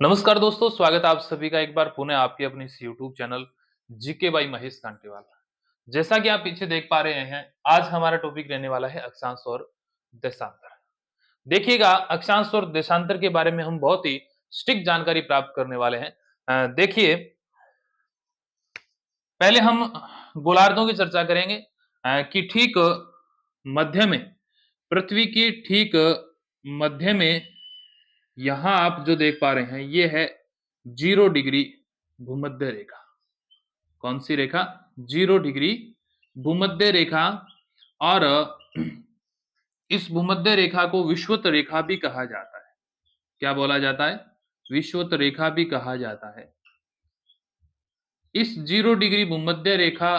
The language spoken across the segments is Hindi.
नमस्कार दोस्तों, स्वागत है आप सभी का एक बार पुनः आपके अपने इस YouTube channel GK by Mahesh Kantewal. जैसा कि आप पीछे देख पा रहे हैं, आज हमारा टॉपिक रहने वाला है अक्षांश और देशांतर। देखिएगा, अक्षांश और देशांतर के बारे में हम बहुत ही स्ट्रिक्ट जानकारी प्राप्त करने वाले हैं। देखिए, पहले हम गोलार्धों की चर्चा करेंगे कि ठीक मध्य में, पृथ्वी के ठीक मध्य में यहाँ आप जो देख पा रहे हैं, ये है 0 डिग्री भूमध्य रेखा। कौन सी रेखा? 0 डिग्री भूमध्य रेखा। और इस भूमध्य रेखा को विषुवत रेखा भी कहा जाता है। क्या बोला जाता है? विषुवत रेखा भी कहा जाता है। इस 0 डिग्री भूमध्य रेखा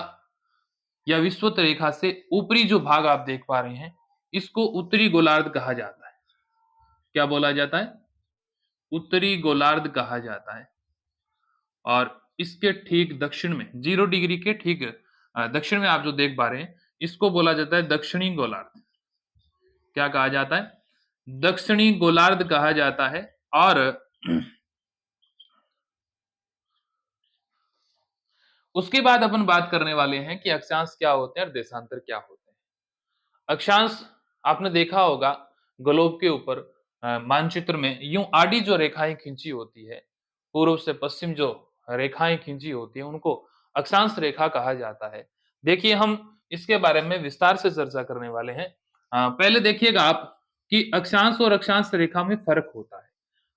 या विषुवत रेखा से ऊपरी जो भाग आप देख पा रहे हैं, इसको उत्तरी गोलार्ध कहा जाता है। क्या बोला जाता है? उत्तरी गोलार्ध कहा जाता है। और इसके ठीक दक्षिण में, 0 डिग्री के ठीक दक्षिण में आप जो देख पा रहे हैं, इसको बोला जाता है दक्षिणी गोलार्ध। क्या कहा जाता है? दक्षिणी गोलार्ध कहा जाता है। और उसके बाद अपन बात करने वाले हैं कि अक्षांश क्या होते हैं और देशांतर क्या होते हैं। अक्षांश आपने देखा होगा ग्लोब के ऊपर मानचित्र में यूं आड़ी जो रेखाएं खींची होती है, पूर्व से पश्चिम जो रेखाएं खींची होती है, उनको अक्षांश रेखा कहा जाता है। देखिए, हम इसके बारे में विस्तार से चर्चा करने वाले हैं। पहले देखिएगा आप कि अक्षांश और अक्षांश रेखा में फर्क होता है।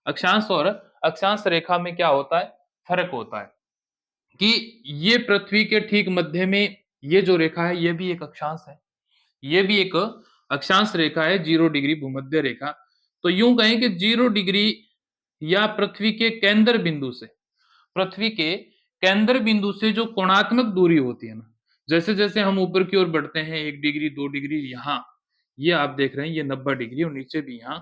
अक्षांश और अक्षांश रेखा में क्या होता है? फर्क होता है कि ये पृथ्वी के ठीक मध्य में ये जो रेखा है, ये भी एक अक्षांश है। ये भी एक अक्षांश रेखा है, 0 डिग्री भूमध्य रेखा। तो यूं कहें कि 0 डिग्री या पृथ्वी के केंद्र बिंदु से जो कोणात्मक दूरी होती है ना, जैसे जैसे हम ऊपर की ओर बढ़ते हैं 1 डिग्री 2 डिग्री, यहाँ ये आप देख रहे हैं ये 90 डिग्री और नीचे भी यहाँ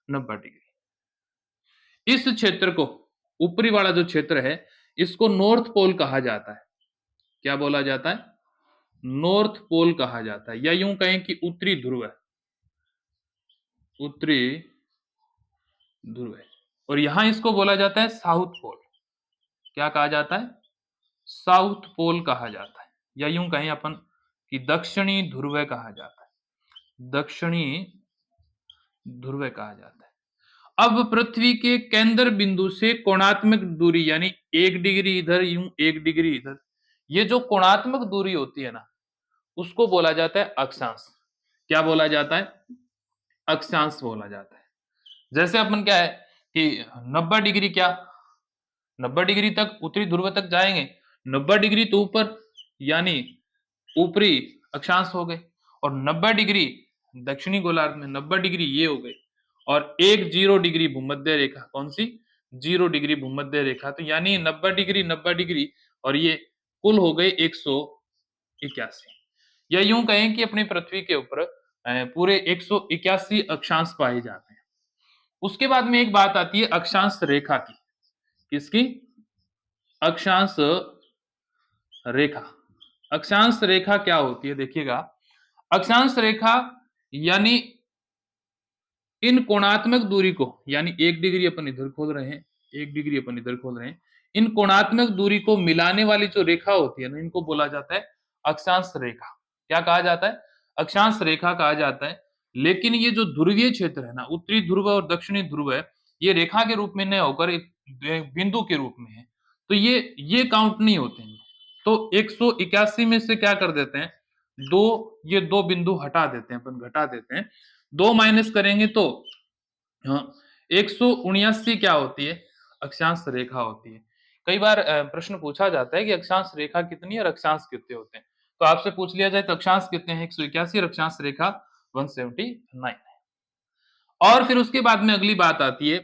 90 डिग्री। इस क्षेत्र को, ऊपरी वाला जो क्षेत्र है, इसको नॉर्थ पोल कहा जाता है। क्या बोला जाता है? नॉर्थ पोल कहा जाता है, या यूं कहें कि उत्तरी ध्रुव है। उत्तरी ध्रुव है। और यहां इसको बोला जाता है साउथ पोल। क्या कहा जाता है? साउथ पोल कहा जाता है, या यूं कहें अपन कि दक्षिणी ध्रुव कहा जाता है। दक्षिणी ध्रुव कहा जाता है। अब पृथ्वी के केंद्र बिंदु से कोणात्मक दूरी, यानी 1 डिग्री इधर, यूं 1 डिग्री इधर, ये जो कोणात्मक दूरी होती है ना, उसको बोला जाता है अक्षांश। क्या बोला जाता है? अक्षांश बोला जाता है। जैसे अपन क्या है कि 90 डिग्री, क्या 90 डिग्री तक उत्तरी ध्रुव तक जाएंगे, 90 डिग्री तो ऊपर, यानी ऊपरी अक्षांश हो गए। और 90 डिग्री दक्षिणी गोलार्ध में, 90 डिग्री ये हो गए। और एक 0 डिग्री भूमध्य रेखा, कौन सी? 0 डिग्री भूमध्य रेखा। तो यानी 90 डिग्री और ये कुल हो गए 181। या यूं कहें कि अपनी पृथ्वी के ऊपर पूरे 181 अक्षांश पाए जाते हैं। उसके बाद में एक बात आती है अक्षांश रेखा की। किसकी? अक्षांश रेखा। अक्षांश रेखा क्या होती है? देखिएगा, अक्षांश रेखा यानी इन कोणात्मक दूरी को, यानी 1 डिग्री अपन इधर खोल रहे हैं, 1 डिग्री अपन इधर खोल रहे हैं, इन कोणात्मक दूरी को मिलाने वाली जो रेखा होती है ना, इनको बोला जाता है अक्षांश रेखा। क्या कहा जाता है? अक्षांश रेखा कहा जाता है। लेकिन ये जो ध्रुवीय क्षेत्र है ना, उत्तरी ध्रुव और दक्षिणी ध्रुव है, ये रेखा के रूप में नहीं होकर एक बिंदु के रूप में है। तो ये काउंट नहीं होते हैं। तो 181 में से क्या कर देते हैं, ये दो बिंदु हटा देते हैं, अपन घटा देते हैं। 2 माइनस करेंगे तो हाँ, 179 क्या होती है? अक्षांश रेखा होती है। कई बार प्रश्न पूछा जाता है कि अक्षांश रेखा कितनी है और अक्षांश कितने होते हैं। तो आपसे पूछ लिया जाए तो अक्षांश कितने हैं? 181 और अक्षांश रेखा 179 है। और फिर उसके बाद में अगली बात आती है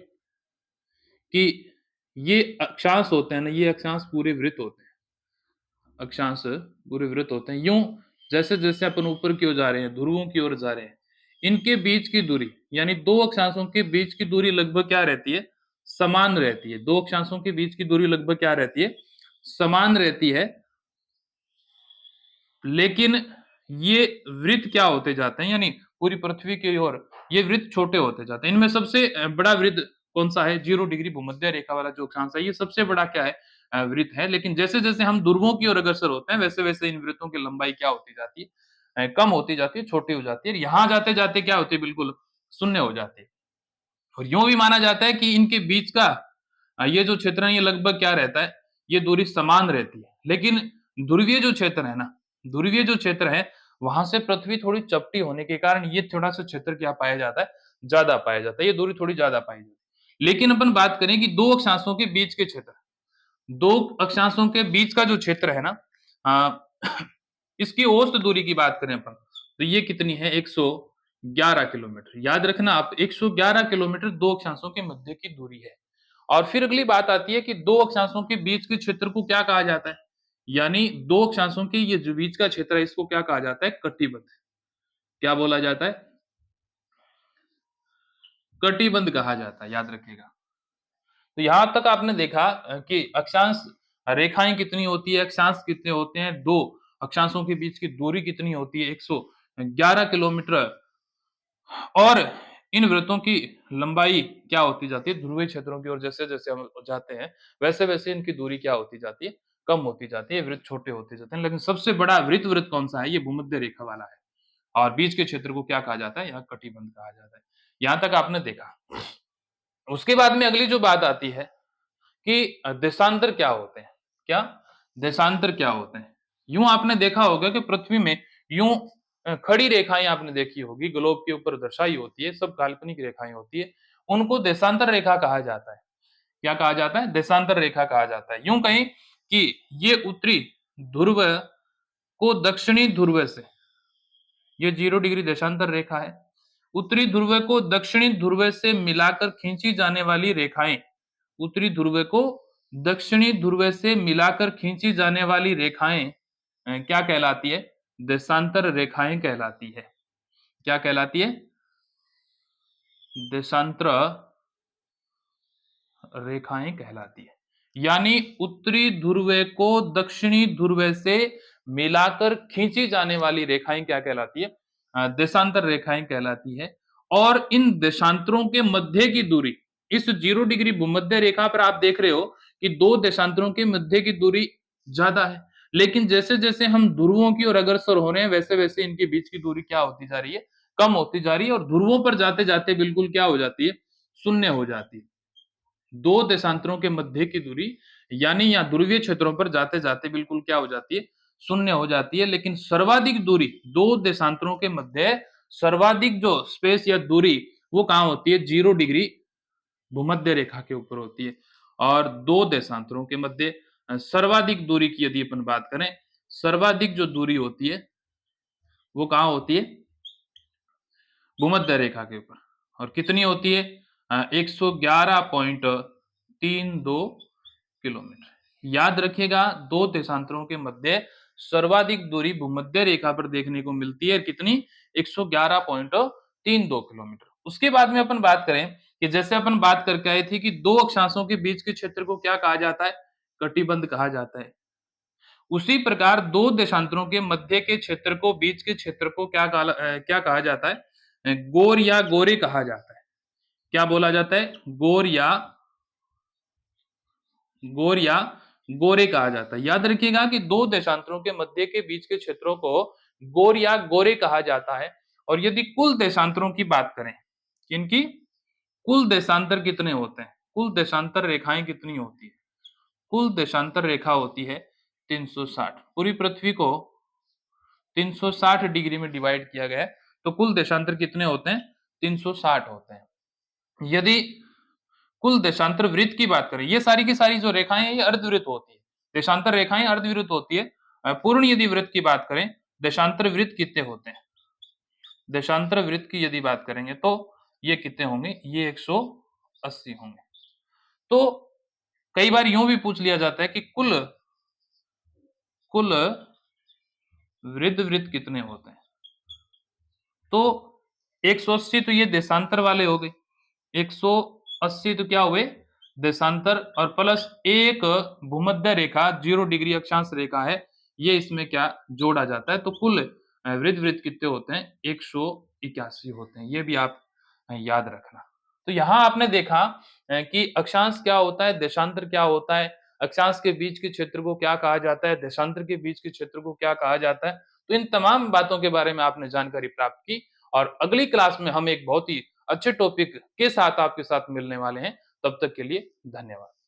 कि ये अक्षांश होते हैं ना, ये अक्षांश पूरे वृत्त होते हैं। अक्षांश पूरे वृत्त होते हैं। यूं जैसे जैसे अपन ऊपर की ओर जा रहे हैं, ध्रुवों की ओर जा रहे हैं, इनके बीच की दूरी, यानी दो अक्षांशों के बीच की दूरी लगभग क्या रहती है? समान रहती है। दो अक्षांशों के बीच की दूरी लगभग क्या रहती है? समान रहती है। लेकिन ये वृत्त क्या होते जाते हैं, यानी पूरी पृथ्वी की ओर ये वृत्त छोटे होते जाते हैं। इनमें सबसे बड़ा वृत्त कौन सा है? 0 डिग्री भूमध्य रेखा वाला जो अक्षांश है, ये सबसे बड़ा क्या है? वृत्त है। लेकिन जैसे-जैसे हम ध्रुवों की ओर अग्रसर होते हैं, वैसे-वैसे इन वृत्तों की लंबाई क्या होती जाती है? कम होती जाती है, छोटी हो जाती है। और यहाँ जाते-जाते क्या होती है? बिल्कुल शून्य हो जाती है। और यूँ भी माना जाता है कि इनके बीच का ये जो क्षेत्र है, ये लगभग क्या रहता है? ये दूरी समान रहती है। लेकिन ध्रुवीय जो क्षेत्र है ना, ध्रुवीय जो क्षेत्र है, वहाँ से पृथ्वी थोड़ी चपटी होने के कारण ये थोड़ा-सा क्षेत्र क्या पाया जाता है? ज़्यादा पाया जाता है। ये दूरी थोड़ी ज़्यादा पाई जाती है। लेकिन अपन बात करें कि 2 अक्षांशों के बीच के क्षेत्र, 2 अक्षांशों के बीच का जो क्षेत्र है ना, अ, इसकी औसत दूरी की बात करें अपन, तो ये कितनी है? 111 किलोमीटर। याद रखना आप, 111 किलोमीटर 2 अक्षांशों के मध्य की दूरी है। और फिर अगली बात आती है कि 2 अक्षांशों के बीच के क्षेत्र को क्या कहा जाता है? यानी 2 अक्षांशों के ये जो बीच का क्षेत्र है, इसको क्या कहा जाता है? कटिबंध। क्या बोला जाता है? कटिबंध कहा जाता है, याद रखिएगा। तो यहाँ तक आपने देखा कि अक्षांश रेखाएँ कितनी होती है, अक्षांश कितने होते हैं, 2 अक्षांशों के बीच की दूरी कितनी होती है, 111 किलोमीटर। और इन वृत्तों की लंबाई क्या होती जाती है? ध्रुवीय क्षेत्रों की ओर जैसे-जैसे हम जाते हैं, वैसे-वैसे इनकी दूरी क्या होती जाती है? कम होती जाती है, वृत्त छोटे होते जाते हैं। लेकिन सबसे बड़ा वृत्त कौन-सा है? ये भूमध्य रेखा वाला है। और बीच के क्षेत्र को क्या कहा जाता है? यहाँ कटिबंध कहा जाता है। यहाँ तक आपने देखा। उसके बाद में अगली जो बात आती है कि देशांतर क्या होते हैं? क्या? देशांतर क्या होते हैं? यूँ आपने देखा होगा कि पृथ्वी में यूँ खड़ी रेखाएँ आपने देखी होगी, ग्लोब के ऊपर दर्शाई होती है, सब काल्पनिक रेखाएँ होती है। उनको देशांतर रेखा कहा जाता है। क्या कहा जाता है? देशांतर रेखा कहा जाता है। यूँ कहें कि ये उत्तरी ध्रुव को दक्षिणी ध्रुव से, ये 0 डिग्री देशांतर रेखा है। उत्तरी ध्रुव को दक्षिणी ध्रुव से मिलाकर खींची जाने वाली रेखाएँ, उत्तरी ध्रुव को दक्षिणी ध्रुव से मिलाकर खींची जाने वाली रेखाएँ क्या कहलाती है? देशांतर रेखाएँ कहलाती है। क्या कहलाती है? देशांतर रेखाएँ कहलाती है। यानी उत्तरी ध्रुव को दक्षिणी ध्रुव से मिलाकर खींची जाने वाली रेखाएँ क्या कहलाती है? देशांतर रेखाएँ कहलाती है। और इन देशांतरों के मध्य की दूरी, इस 0 डिग्री भूमध्य रेखा पर आप देख रहे हो कि 2 देशांतरों के मध्य की दूरी ज़्यादा है। लेकिन जैसे-जैसे हम ध्रुवों की ओर अग्रसर हो रहे हैं, वैसे-वैसे इनके बीच की दूरी क्या होती जा रही है? कम होती जा रही है और ध्रुवों पर जाते-जाते बिल्कुल क्या हो जाती है? शून्य हो जाती है। 2 देशांतरों के मध्य की दूरी, यानी यहाँ ध्रुवीय क्षेत्रों पर जाते-जाते बिल्कुल क्या हो जाती है? शून्य हो जाती है। लेकिन सर्वाधिक दूरी 2 देशांतरों के मध्य, सर्वाधिक जो स्पेस या दूरी, वो कहाँ होती है? 0 डिग्री भूमध्य रेखा के ऊपर होती है। और 2 देशांतरों के मध्य सर्वाधिक दूरी की यदि अपन बात करें, सर्वाधिक जो दूरी होती है, वो कहाँ होती है? भूमध्य रेखा के ऊपर। और कितनी होती है? 111.32 किलोमीटर। याद रखिएगा, 2 देशांतरों के मध्य सर्वाधिक दूरी भूमध्य रेखा पर देखने को मिलती है। कितनी? 111.32 किलोमीटर। उसके बाद में अपन बात करें कि जैसे अपन बात करके आए थे कि 2 अक्षांशों के बीच के क्षेत्र को क्या कहा जाता है? कटिबंध कहा जाता है। उसी प्रकार 2 देशांतरों के मध्य के क्षेत्र को, बीच के क्षेत्र को क्या कहा जाता है? गोर या गोरे कहा जाता है। क्या बोला जाता है? गोर या गोरे कहा जाता है। याद रखिएगा कि 2 देशांतरों के मध्य के बीच के क्षेत्रों को गोर या गोरे कहा जाता है। और यदि कुल देशांतरों की बात करें, किनकी? कुल देशांतर कितने होते हैं? कुल देशांतर रेखाएँ कितनी होती है? कुल देशांतर रेखा होती है 360। पूरी पृथ्वी को 360 डिग्री में डिवाइड किया गया है, तो कुल देशांतर कितने होते हैं? 360 होते हैं। यदि कुल देशांतर वृत्त की बात करें, ये सारी की सारी जो रेखाएँ हैं, ये अर्धवृत्त होती है। देशांतर रेखाएँ अर्धवृत्त होती है। पूर्ण यदि वृत्त की बात करें, देशांतर वृत्त कितने होते हैं? देशांतर वृत्त की यदि बात करेंगे तो ये कितने होंगे? ये 180 होंगे। तो कई बार यूँ भी पूछ लिया जाता है कि कुल कुल वृत्त कितने होते हैं? तो 180 तो ये देशांतर वाले हो गए। 180 तो क्या हुए? देशांतर, और प्लस एक भूमध्य रेखा 0 डिग्री अक्षांश रेखा है, ये इसमें क्या जोड़ा जाता है, तो कुल वृत्त कितने होते हैं? 181 होते हैं। ये भी आप याद रखना। तो यहाँ आपने देखा कि अक्षांश क्या होता है, देशांतर क्या होता है, अक्षांश के बीच के क्षेत्र को क्या कहा जाता है, देशांतर के बीच के क्षेत्र को क्या कहा जाता है। तो इन तमाम बातों के बारे में आपने जानकारी प्राप्त की और अगली क्लास में हम एक बहुत ही अच्छे टॉपिक के साथ आपके साथ मिलने वाले हैं। तब तक के लिए धन्यवाद।